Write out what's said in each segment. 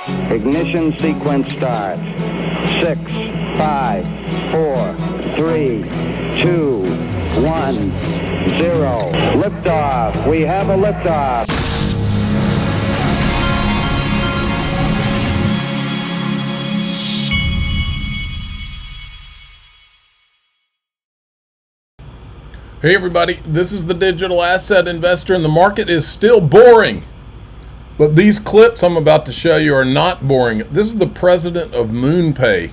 Ignition sequence starts. 6, 5, 4, 3, 2, 1, 0. Liftoff. We have a liftoff. Hey everybody, this is the Digital Asset Investor, and the market is still boring. But these clips I'm about to show you are not boring. This is the president of MoonPay,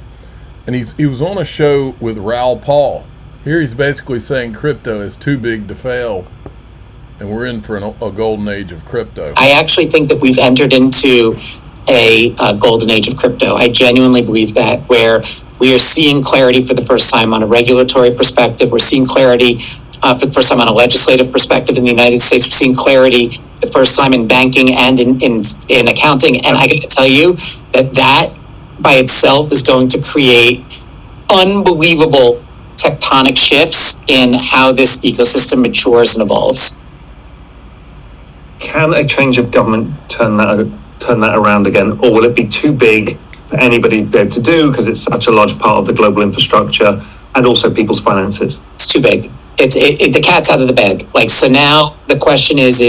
and he was on a show with Raoul Pal. Here he's basically saying crypto is too big to fail, and we're in for a golden age of crypto. I actually think that we've entered into a golden age of crypto. I genuinely believe that, where we are seeing clarity for the first time on a regulatory perspective. We're seeing clarity for the first time on a legislative perspective in the United States. We're seeing clarity the first time in banking and in accounting. And I got to tell you that by itself is going to create unbelievable tectonic shifts in how this ecosystem matures and evolves. Can a change of government turn that around again, or will it be too big for anybody to be able to do because it's such a large part of the global infrastructure and also people's finances? It's too big. The cat's out of the bag. So now the question is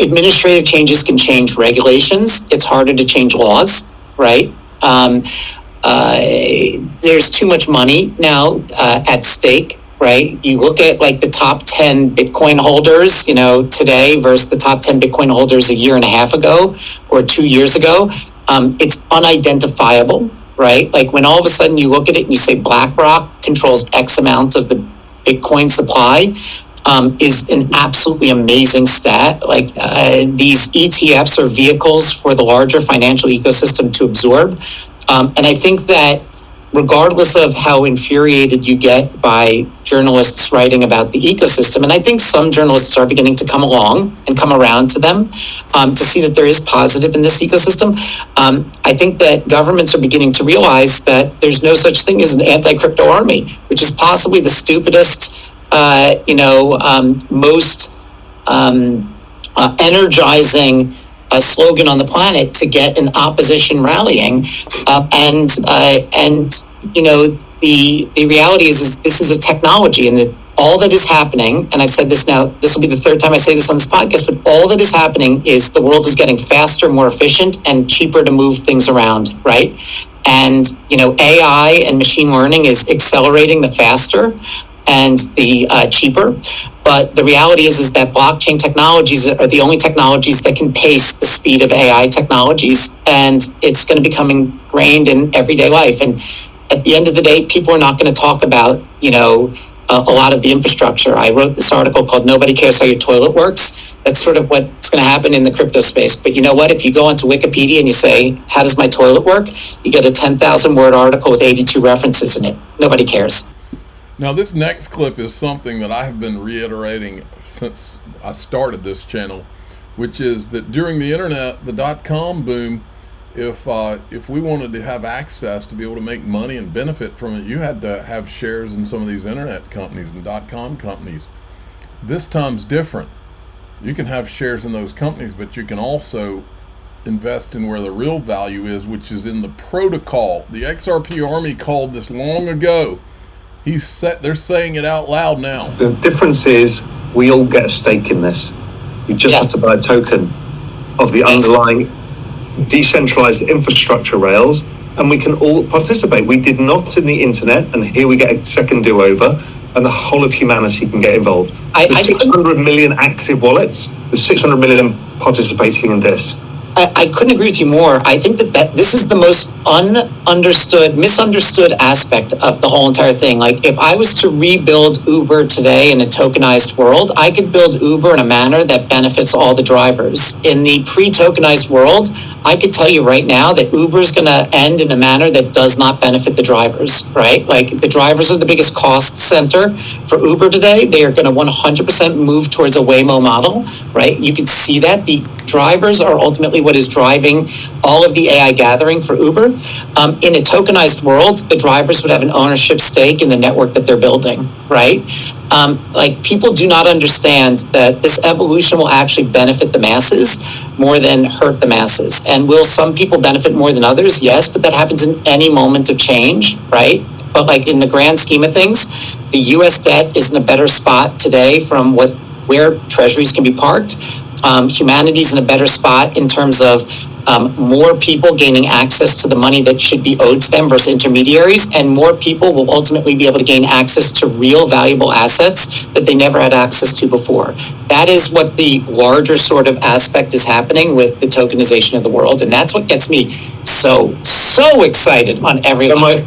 administrative changes can change regulations. It's harder to change laws, right? There's too much money now at stake, right? You look at the top 10 Bitcoin holders, today versus the top 10 Bitcoin holders a year and a half ago or 2 years ago. It's unidentifiable, right? When all of a sudden you look at it and you say BlackRock controls X amount of the Bitcoin supply, is an absolutely amazing stat. These ETFs are vehicles for the larger financial ecosystem to absorb. And I think that regardless of how infuriated you get by journalists writing about the ecosystem, and I think some journalists are beginning to come along and come around to them to see that there is positive in this ecosystem. I think that governments are beginning to realize that there's no such thing as an anti-crypto army, which is possibly the stupidest, most energizing slogan on the planet to get an opposition rallying. The reality is this is a technology, and that all that is happening, and I've said this now, this will be the third time I say this on this podcast, but all that is happening is the world is getting faster, more efficient, and cheaper to move things around, right? And, AI and machine learning is accelerating the faster and the cheaper. But the reality is that blockchain technologies are the only technologies that can pace the speed of AI technologies, and it's going to become ingrained in everyday life. And at the end of the day, people are not going to talk about, a lot of the infrastructure. I wrote this article called "Nobody Cares How Your Toilet Works." That's sort of what's going to happen in the crypto space. But you know what? If you go onto Wikipedia and you say, "How does my toilet work?" you get a 10,000 word article with 82 references in it. Nobody cares. Now, this next clip is something that I have been reiterating since I started this channel, which is that during the internet, the .com boom, if we wanted to have access to be able to make money and benefit from it, you had to have shares in some of these internet companies and .com companies. This time's different. You can have shares in those companies, but you can also invest in where the real value is, which is in the protocol. The XRP army called this long ago. They're saying it out loud now. The difference is we all get a stake in this. You just have to buy a token of the underlying decentralized infrastructure rails, and we can all participate. We did not in the internet, and here we get a second do-over, and the whole of humanity can get involved. There's 600 million active wallets. There's 600 million participating in this. I couldn't agree with you more. I think that this is the most misunderstood aspect of the whole entire thing. If I was to rebuild Uber today in a tokenized world, I could build Uber in a manner that benefits all the drivers. In the pre-tokenized world, I could tell you right now that Uber is going to end in a manner that does not benefit the drivers, right? The drivers are the biggest cost center for Uber today. They are going to 100% move towards a Waymo model, right? You could see that. The drivers are ultimately what is driving all of the AI gathering for Uber. In a tokenized world, the drivers would have an ownership stake in the network that they're building, right? like people do not understand that this evolution will actually benefit the masses more than hurt the masses. And will some people benefit more than others? Yes, but that happens in any moment of change, right? But like in the grand scheme of things, the US debt is in a better spot today from where treasuries can be parked. Humanity's in a better spot in terms of more people gaining access to the money that should be owed to them versus intermediaries, and more people will ultimately be able to gain access to real valuable assets that they never had access to before. That is what the larger sort of aspect is happening with the tokenization of the world, and that's what gets me so excited on every level.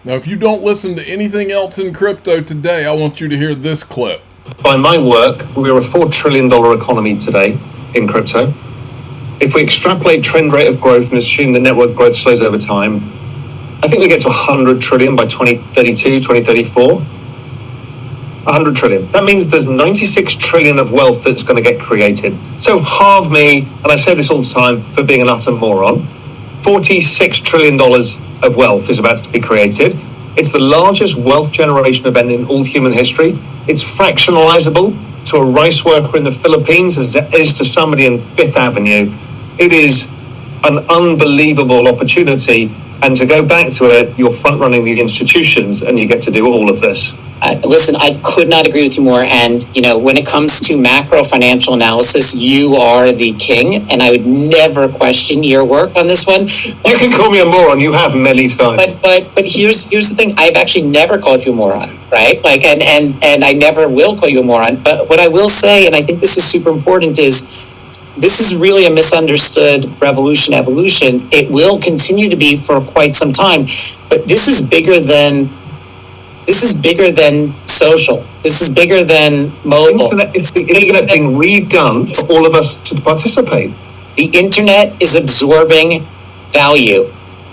Now, if you don't listen to anything else in crypto today, I want you to hear this clip. By my work, we're a $4 trillion economy today in crypto. If we extrapolate trend rate of growth and assume the network growth slows over time, I think we get to 100 trillion by 2032, 2034. 100 trillion. That means there's 96 trillion of wealth that's going to get created. So halve me, and I say this all the time for being an utter moron, $46 trillion of wealth is about to be created. It's the largest wealth generation event in all human history. It's fractionalizable to a rice worker in the Philippines as it is to somebody in Fifth Avenue. It is an unbelievable opportunity. And to go back to it, you're front running the institutions and you get to do all of this. Listen, I could not agree with you more. And, you know, when it comes to macro financial analysis, you are the king. And I would never question your work on this one. You can call me a moron. You have many times. But here's the thing. I've actually never called you a moron, right? Like, and I never will call you a moron. But what I will say, and I think this is super important, is this is really a misunderstood evolution. It will continue to be for quite some time. But this is bigger than social. This is bigger than mobile. It's the internet being redone for all of us to participate. The internet is absorbing value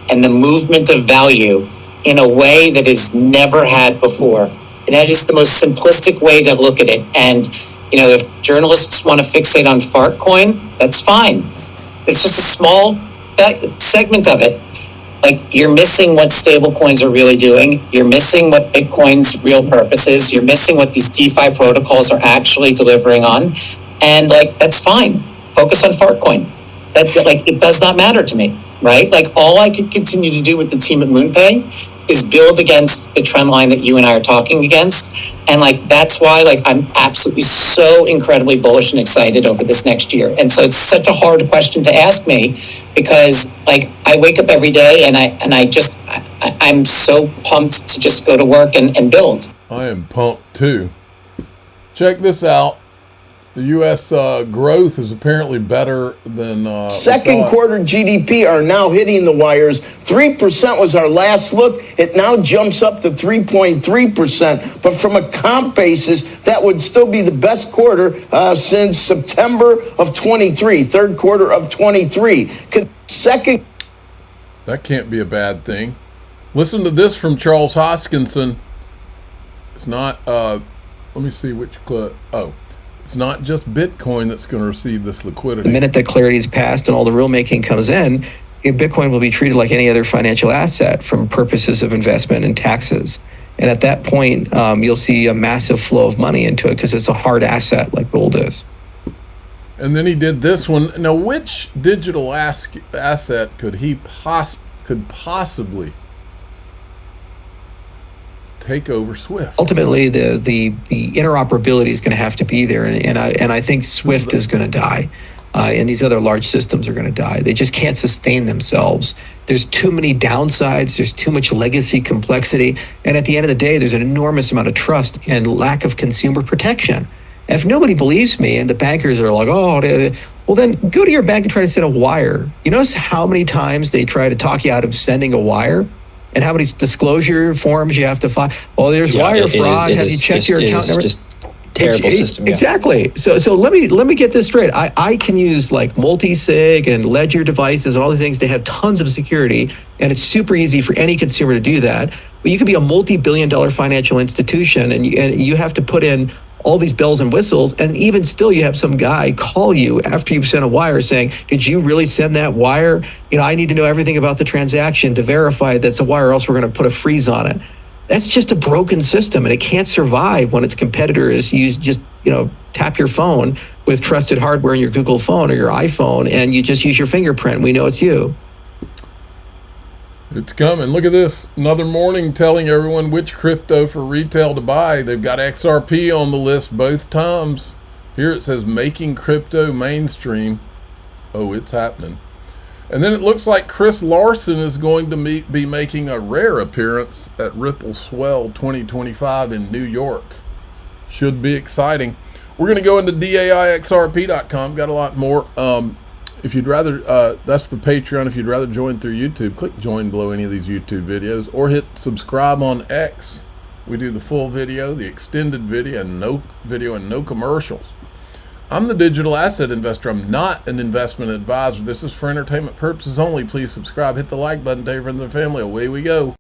and the movement of value in a way that is never had before. And that is the most simplistic way to look at it. And, you know, if journalists want to fixate on Fartcoin, that's fine. It's just a small segment of it. Like, you're missing what stable coins are really doing. You're missing what Bitcoin's real purpose is. You're missing what these DeFi protocols are actually delivering on. And like, that's fine. Focus on Fartcoin. Like, it does not matter to me, right? Like, all I could continue to do with the team at MoonPay is build against the trend line that you and I are talking against. And like, that's why like I'm absolutely so incredibly bullish and excited over this next year. And so it's such a hard question to ask me because like I wake up every day and I'm so pumped to just go to work and build. I am pumped too. Check this out. The U.S. growth is apparently better than second quarter GDP are now hitting the wires. 3% was our last look. It now jumps up to 3.3%. But from a comp basis, that would still be the best quarter since September of 23, third quarter of 23. Second. That can't be a bad thing. Listen to this from Charles Hoskinson. It's not, let me see which clip. Oh. It's not just Bitcoin that's going to receive this liquidity. The minute that clarity is passed and all the rulemaking comes in, Bitcoin will be treated like any other financial asset from purposes of investment and taxes. And at that point, you'll see a massive flow of money into it because it's a hard asset like gold is. And then he did this one. Now, which digital asset could he possibly take over Swift? Ultimately, the interoperability is going to have to be there, and I think Swift is going to die, and these other large systems are going to die. They just can't sustain themselves. There's too many downsides. There's too much legacy complexity, and at the end of the day, there's an enormous amount of trust and lack of consumer protection. If nobody believes me, and the bankers are like, oh, well, then go to your bank and try to send a wire. You notice how many times they try to talk you out of sending a wire? And how many disclosure forms you have to file? Well, there's wire fraud. Have you checked your account number? Just terrible system. Exactly. So let me get this straight. I can use like multi-sig and ledger devices and all these things to have tons of security, and it's super easy for any consumer to do that. But you could be a multi-billion-dollar financial institution, and you have to put in all these bells and whistles, and even still you have some guy call you after you sent a wire saying, did you really send that wire? You know, I need to know everything about the transaction to verify that's a wire, or else we're going to put a freeze on it. That's just a broken system, and it can't survive when its competitor is used. Just, tap your phone with trusted hardware in your Google phone or your iPhone, and you just use your fingerprint. We know it's you. It's coming. Look at this. Another morning telling everyone which crypto for retail to buy. They've got XRP on the list both times. Here it says making crypto mainstream. Oh, it's happening. And then it looks like Chris Larson is going to be making a rare appearance at Ripple Swell 2025 in New York. Should be exciting. We're going to go into DAIXRP.com. Got a lot more. If you'd rather, that's the Patreon. If you'd rather join through YouTube, click join below any of these YouTube videos, or hit subscribe on X. We do the full video, the extended video, and no commercials. I'm the digital asset investor. I'm not an investment advisor. This is for entertainment purposes only. Please subscribe, hit the like button, tell your friends and family. Away we go.